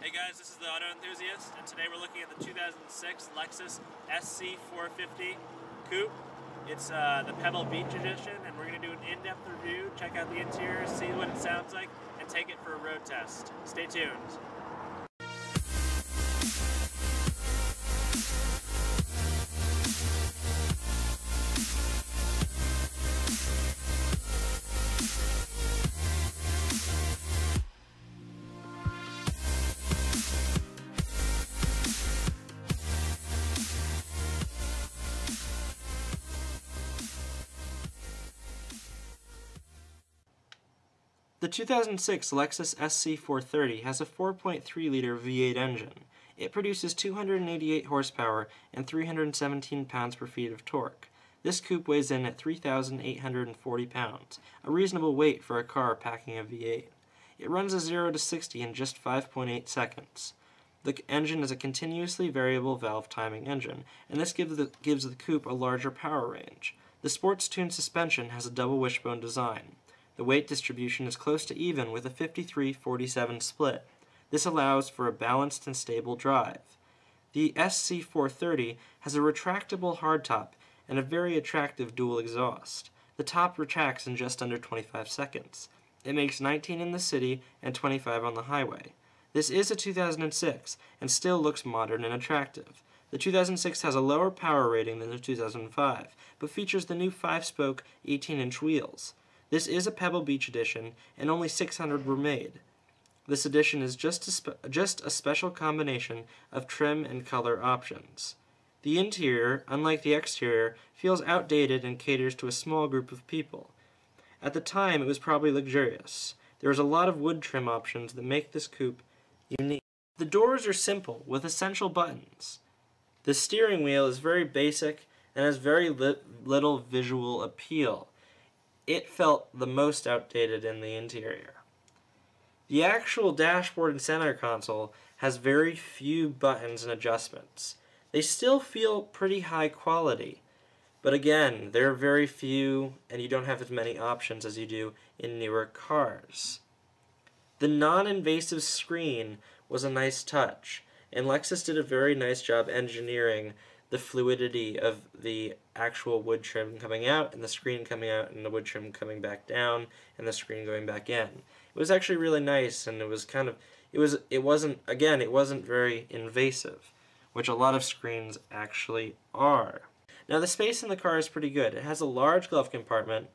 Hey guys, this is the Auto Enthusiast, and today we're looking at the 2006 Lexus SC430 Coupe. It's the Pebble Beach Edition, and we're going to do an in-depth review, check out the interior, see what it sounds like, and take it for a road test. Stay tuned. The 2006 Lexus SC430 has a 4.3-liter V8 engine. It produces 288 horsepower and 317 pounds-per-feet of torque. This coupe weighs in at 3,840 pounds, a reasonable weight for a car packing a V8. It runs a 0 to 60 in just 5.8 seconds. The engine is a continuously variable valve timing engine, and this gives the coupe a larger power range. The sports-tuned suspension has a double wishbone design. The weight distribution is close to even with a 53-47 split. This allows for a balanced and stable drive. The SC430 has a retractable hardtop and a very attractive dual exhaust. The top retracts in just under 25 seconds. It makes 19 in the city and 25 on the highway. This is a 2006 and still looks modern and attractive. The 2006 has a lower power rating than the 2005, but features the new 5-spoke 18-inch wheels. This is a Pebble Beach edition, and only 600 were made. This edition is just a special combination of trim and color options. The interior, unlike the exterior, feels outdated and caters to a small group of people. At the time, it was probably luxurious. There is a lot of wood trim options that make this coupe unique. The doors are simple, with essential buttons. The steering wheel is very basic and has very little visual appeal. It felt the most outdated in the interior. The actual dashboard and center console has very few buttons and adjustments. They still feel pretty high quality, but again, there are very few and you don't have as many options as you do in newer cars. The non-invasive screen was a nice touch, and Lexus did a very nice job engineering the fluidity of the actual wood trim coming out and the screen coming out and the wood trim coming back down and the screen going back in. It was actually really nice, and it was kind of, it wasn't very invasive, which a lot of screens actually are. Now the space in the car is pretty good. It has a large glove compartment,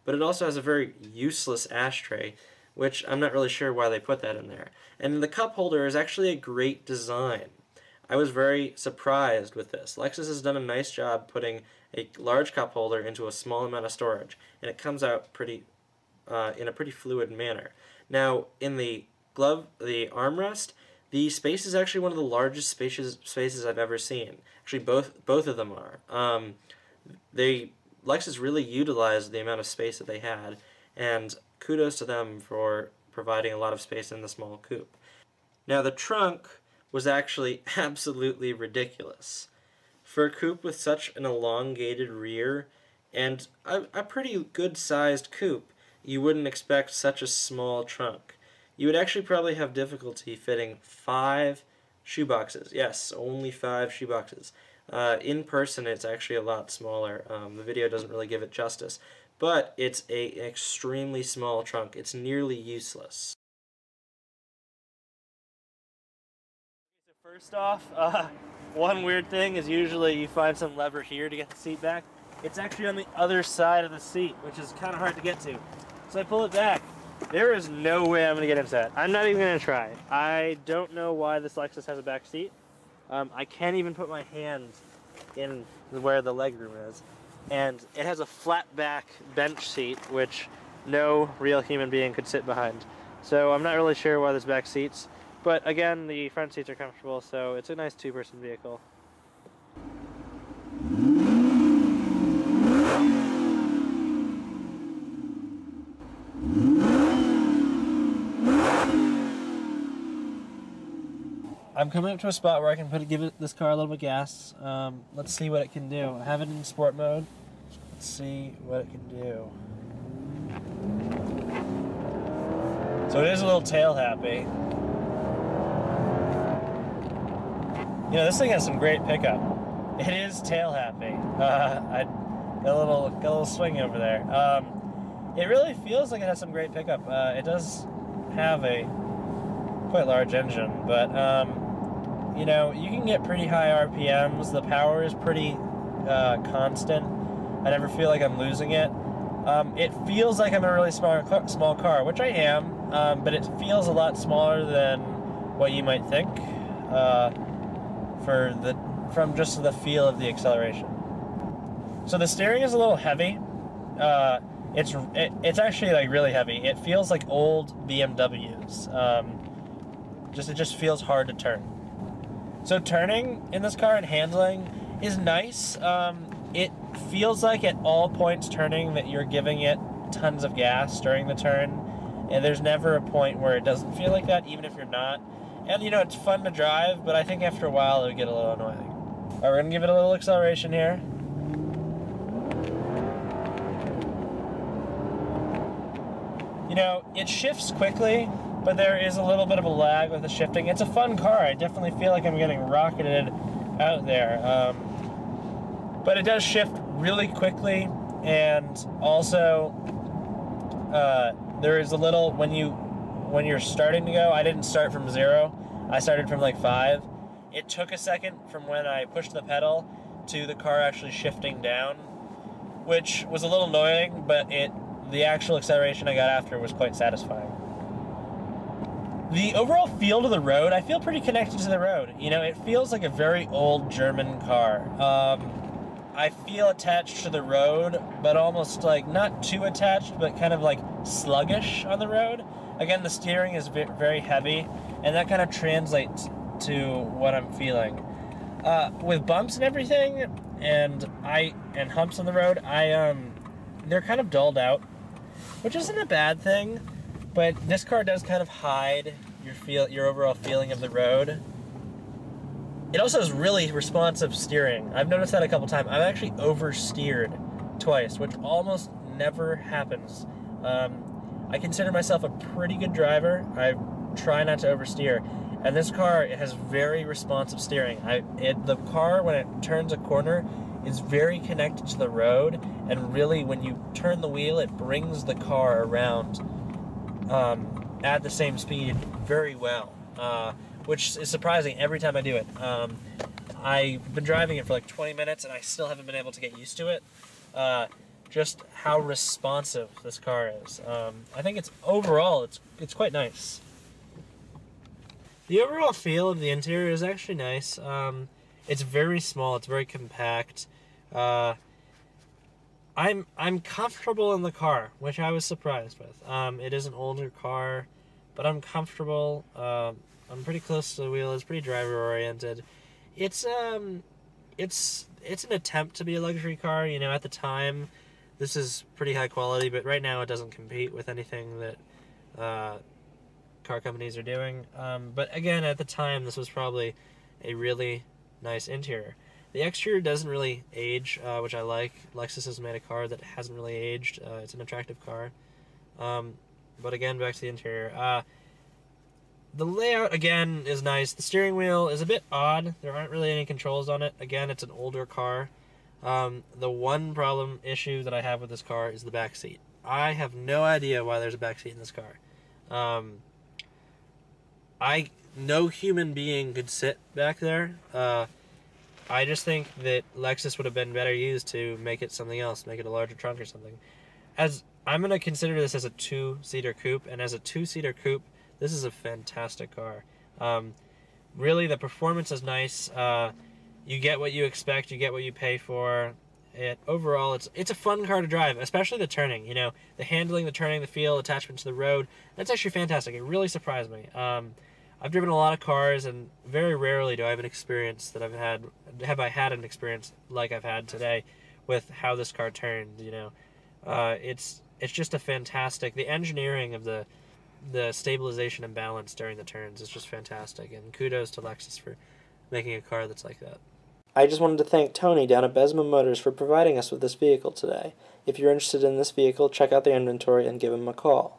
but it also has a very useless ashtray, which I'm not really sure why they put that in there. And the cup holder is actually a great design. I was very surprised with this. Lexus has done a nice job putting a large cup holder into a small amount of storage, and it comes out in a pretty fluid manner. Now, in the armrest, the space is actually one of the largest spaces I've ever seen. Actually, both of them are. Lexus really utilized the amount of space that they had, and kudos to them for providing a lot of space in the small coupe. Now, the trunk was actually absolutely ridiculous. For a coupe with such an elongated rear and a pretty good-sized coupe, you wouldn't expect such a small trunk. You would actually probably have difficulty fitting 5 shoeboxes. Yes, only 5 shoeboxes. In person, it's actually a lot smaller. The video doesn't really give it justice, but it's an extremely small trunk. It's nearly useless. First off, one weird thing is usually you find some lever here to get the seat back. It's actually on the other side of the seat, which is kind of hard to get to. So I pull it back. There is no way I'm going to get into that. I'm not even going to try. I don't know why this Lexus has a back seat. I can't even put my hands in where the legroom is. And it has a flat back bench seat, which no real human being could sit behind. So I'm not really sure why this back seat's. But again, the front seats are comfortable, so it's a nice 2-person vehicle. I'm coming up to a spot where I can give this car a little bit of gas. Let's see what it can do. I have it in sport mode. Let's see what it can do. So it is a little tail happy. You know, this thing has some great pickup. It is tail happy. I got a little swing over there. It really feels like it has some great pickup. It does have a quite large engine, but you know, you can get pretty high RPMs. The power is pretty constant. I never feel like I'm losing it. It feels like I'm in a really small car, which I am, but it feels a lot smaller than what you might think from just the feel of the acceleration. So the steering is a little heavy. It's actually like really heavy. It feels like old BMWs. It just feels hard to turn. So turning in this car and handling is nice. It feels like at all points turning that you're giving it tons of gas during the turn, and there's never a point where it doesn't feel like that, even if you're not. And you know, it's fun to drive, but I think after a while it would get a little annoying. All right, we're gonna give it a little acceleration here. You know, it shifts quickly, but there is a little bit of a lag with the shifting. It's a fun car. I definitely feel like I'm getting rocketed out there. But it does shift really quickly, and also there is a little, when you're starting to go, I didn't start from 0. I started from like 5. It took a second from when I pushed the pedal to the car actually shifting down, which was a little annoying, but the actual acceleration I got after was quite satisfying. The overall feel to the road, I feel pretty connected to the road. You know, it feels like a very old German car. I feel attached to the road, but almost like not too attached, but kind of like sluggish on the road. Again, the steering is very heavy, and that kind of translates to what I'm feeling. With bumps and everything, and humps on the road, they're kind of dulled out, which isn't a bad thing, but this car does kind of hide your overall feeling of the road. It also has really responsive steering. I've noticed that a couple times. I've actually oversteered twice, which almost never happens. I consider myself a pretty good driver. I try not to oversteer. And this car, it has very responsive steering. The car, when it turns a corner, is very connected to the road, and really when you turn the wheel, it brings the car around at the same speed very well. Which is surprising every time I do it. I've been driving it for like 20 minutes and I still haven't been able to get used to it. Just how responsive this car is. I think overall it's quite nice. The overall feel of the interior is actually nice. It's very small, it's very compact. I'm comfortable in the car, which I was surprised with. It is an older car, but I'm comfortable. I'm pretty close to the wheel. It's pretty driver-oriented. It's an attempt to be a luxury car. You know, at the time, this is pretty high quality, but right now it doesn't compete with anything that car companies are doing. But again, at the time, this was probably a really nice interior. The exterior doesn't really age, which I like. Lexus has made a car that hasn't really aged. It's an attractive car. But again, back to the interior. The layout, again, is nice. The steering wheel is a bit odd. There aren't really any controls on it. Again, it's an older car. The one issue that I have with this car is the back seat. I have no idea why there's a back seat in this car. No human being could sit back there. I just think that Lexus would have been better used to make it something else, make it a larger trunk or something. As I'm going to consider this as a 2-seater coupe, and as a 2-seater coupe, this is a fantastic car. Really, the performance is nice. You get what you expect. You get what you pay for. Overall, it's a fun car to drive, especially the turning. You know, the handling, the turning, the feel, attachment to the road. That's actually fantastic. It really surprised me. I've driven a lot of cars, and very rarely do I have an experience that have I had an experience like I've had today with how this car turned. You know, it's just a fantastic. The engineering of the stabilization and balance during the turns is just fantastic, and kudos to Lexus for making a car that's like that. I just wanted to thank Tony down at Besma Motors for providing us with this vehicle today. If you're interested in this vehicle, check out their inventory and give him a call.